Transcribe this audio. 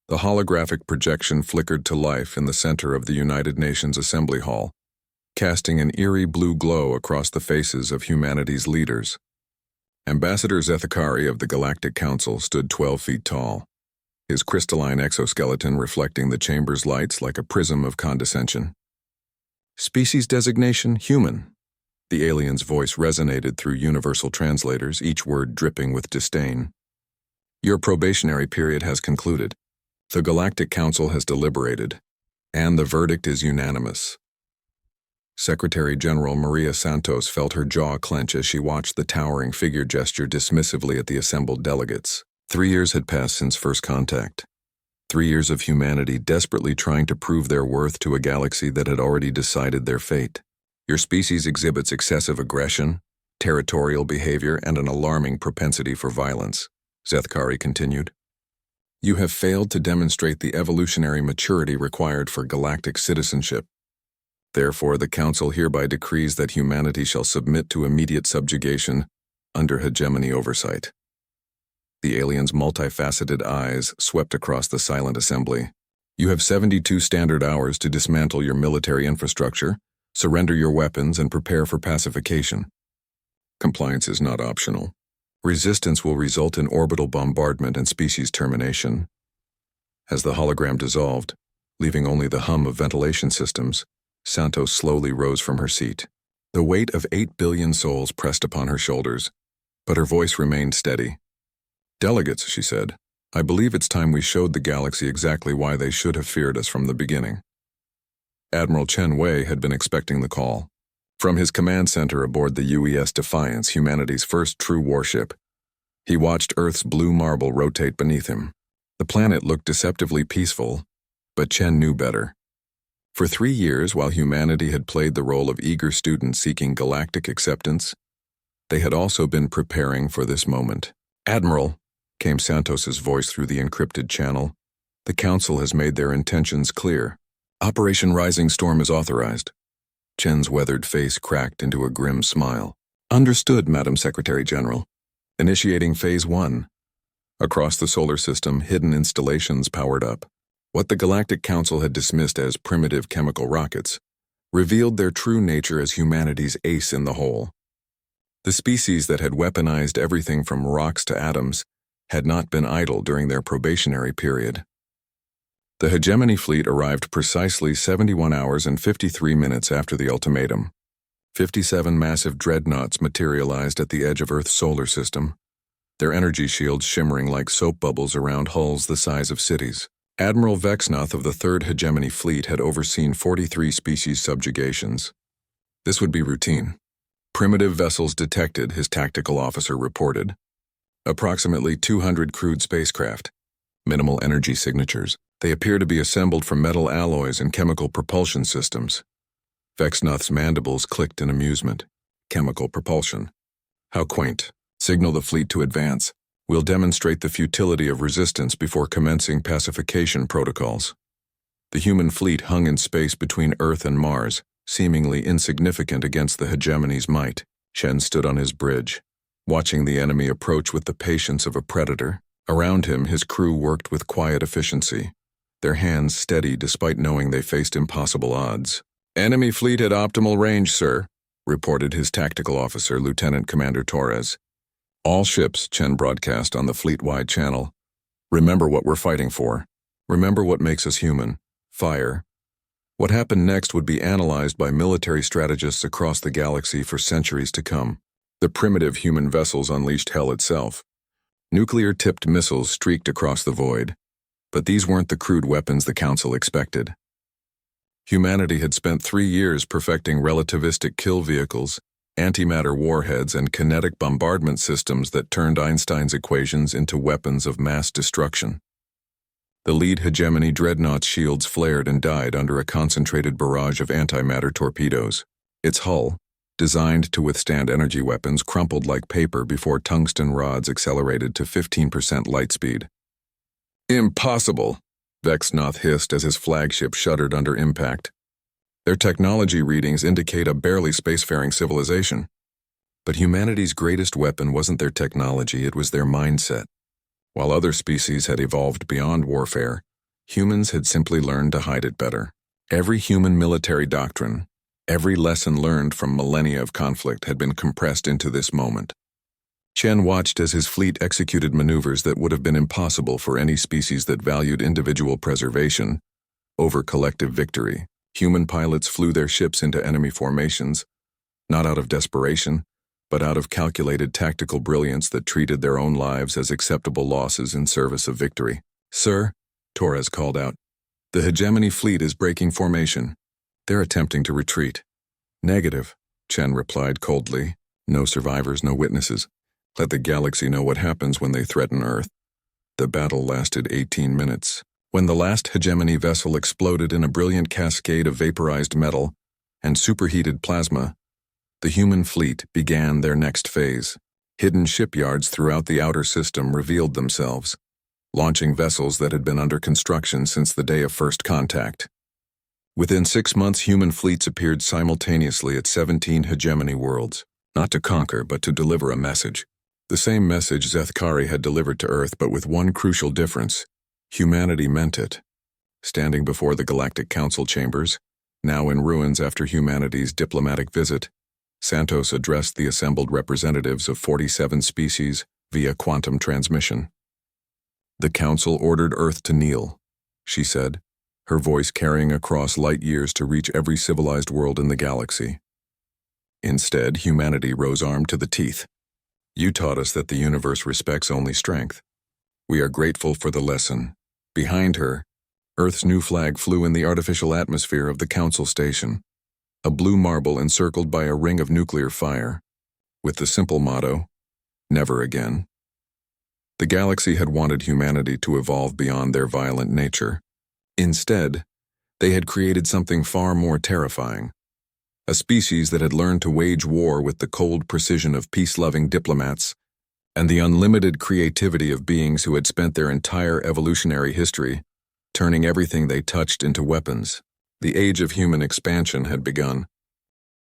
The holographic projection flickered to life in the center of the United Nations Assembly Hall, casting an eerie blue glow across the faces of humanity's leaders. Ambassador Zethakari of the Galactic Council stood 12 feet tall, his crystalline exoskeleton reflecting the chamber's lights like a prism of condescension. Species designation, human. The alien's voice resonated through universal translators, each word dripping with disdain. Your probationary period has concluded. The Galactic Council has deliberated, and the verdict is unanimous. Secretary General Maria Santos felt her jaw clench as she watched the towering figure gesture dismissively at the assembled delegates. 3 years had passed since first contact. 3 years of humanity desperately trying to prove their worth to a galaxy that had already decided their fate. Your species exhibits excessive aggression, territorial behavior, and an alarming propensity for violence, Zethkari continued. You have failed to demonstrate the evolutionary maturity required for galactic citizenship. Therefore, the Council hereby decrees that humanity shall submit to immediate subjugation under hegemony oversight. The alien's multifaceted eyes swept across the silent assembly. You have 72 standard hours to dismantle your military infrastructure, surrender your weapons, and prepare for pacification. Compliance is not optional. Resistance will result in orbital bombardment and species termination. As the hologram dissolved, leaving only the hum of ventilation systems, Santos slowly rose from her seat. The weight of 8 billion souls pressed upon her shoulders, but her voice remained steady. Delegates, she said, I believe it's time we showed the galaxy exactly why they should have feared us from the beginning. Admiral Chen Wei had been expecting the call. From his command center aboard the UES Defiance, humanity's first true warship, he watched Earth's blue marble rotate beneath him. The planet looked deceptively peaceful, but Chen knew better. For 3 years, while humanity had played the role of eager students seeking galactic acceptance, they had also been preparing for this moment. Admiral, came Santos's voice through the encrypted channel, the Council has made their intentions clear. Operation Rising Storm is authorized. Chen's weathered face cracked into a grim smile. Understood, Madam Secretary General. Initiating Phase 1. Across the solar system, hidden installations powered up. What the Galactic Council had dismissed as primitive chemical rockets revealed their true nature as humanity's ace in the hole. The species that had weaponized everything from rocks to atoms had not been idle during their probationary period. The hegemony fleet arrived precisely 71 hours and 53 minutes after the ultimatum. 57 massive dreadnoughts materialized at the edge of Earth's solar system, their energy shields shimmering like soap bubbles around hulls the size of cities. Admiral Vexnoth of the 3rd Hegemony Fleet had overseen 43 species subjugations. This would be routine. Primitive vessels detected, his tactical officer reported. Approximately 200 crude spacecraft. Minimal energy signatures. They appear to be assembled from metal alloys and chemical propulsion systems. Vexnoth's mandibles clicked in amusement. Chemical propulsion. How quaint. Signal the fleet to advance. We'll demonstrate the futility of resistance before commencing pacification protocols. The human fleet hung in space between Earth and Mars, seemingly insignificant against the hegemony's might. Chen stood on his bridge, watching the enemy approach with the patience of a predator. Around him, his crew worked with quiet efficiency, their hands steady despite knowing they faced impossible odds. Enemy fleet at optimal range, sir, reported his tactical officer, Lieutenant Commander Torres. All ships, Chen broadcast on the fleet-wide channel. Remember what we're fighting for. Remember what makes us human. Fire. What happened next would be analyzed by military strategists across the galaxy for centuries to come. The primitive human vessels unleashed hell itself. Nuclear-tipped missiles streaked across the void. But these weren't the crude weapons the Council expected. Humanity had spent 3 years perfecting relativistic kill vehicles, antimatter warheads, and kinetic bombardment systems that turned Einstein's equations into weapons of mass destruction. The lead hegemony dreadnought's shields flared and died under a concentrated barrage of antimatter torpedoes. Its hull, designed to withstand energy weapons, crumpled like paper before tungsten rods accelerated to 15% light speed. Impossible, Vexnoth hissed as his flagship shuddered under impact. Their technology readings indicate a barely spacefaring civilization. But humanity's greatest weapon wasn't their technology, it was their mindset. While other species had evolved beyond warfare, Humans had simply learned to hide it better. Every human military doctrine, every lesson learned from millennia of conflict had been compressed into this moment. Chen watched as his fleet executed maneuvers that would have been impossible for any species that valued individual preservation over collective victory. Human pilots flew their ships into enemy formations, not out of desperation, but out of calculated tactical brilliance that treated their own lives as acceptable losses in service of victory. "Sir," Torres called out, "the hegemony fleet is breaking formation. They're attempting to retreat." "Negative," Chen replied coldly. "No survivors, no witnesses. Let the galaxy know what happens when they threaten Earth." The battle lasted 18 minutes. When the last hegemony vessel exploded in a brilliant cascade of vaporized metal and superheated plasma, the human fleet began their next phase. Hidden shipyards throughout the outer system revealed themselves, launching vessels that had been under construction since the day of first contact. Within 6 months, human fleets appeared simultaneously at 17 hegemony worlds, not to conquer but to deliver a message. The same message Zethkari had delivered to Earth, but with one crucial difference. Humanity meant it. Standing before the Galactic Council chambers, now in ruins after humanity's diplomatic visit, Santos addressed the assembled representatives of 47 species via quantum transmission. "The Council ordered Earth to kneel," she said, her voice carrying across light years to reach every civilized world in the galaxy. Instead, humanity rose armed to the teeth. "You taught us that the universe respects only strength. We are grateful for the lesson." Behind her, Earth's new flag flew in the artificial atmosphere of the Council station, a blue marble encircled by a ring of nuclear fire, with the simple motto, "Never again." The galaxy had wanted humanity to evolve beyond their violent nature. Instead, they had created something far more terrifying, a species that had learned to wage war with the cold precision of peace-loving diplomats and the unlimited creativity of beings who had spent their entire evolutionary history turning everything they touched into weapons. The age of human expansion had begun.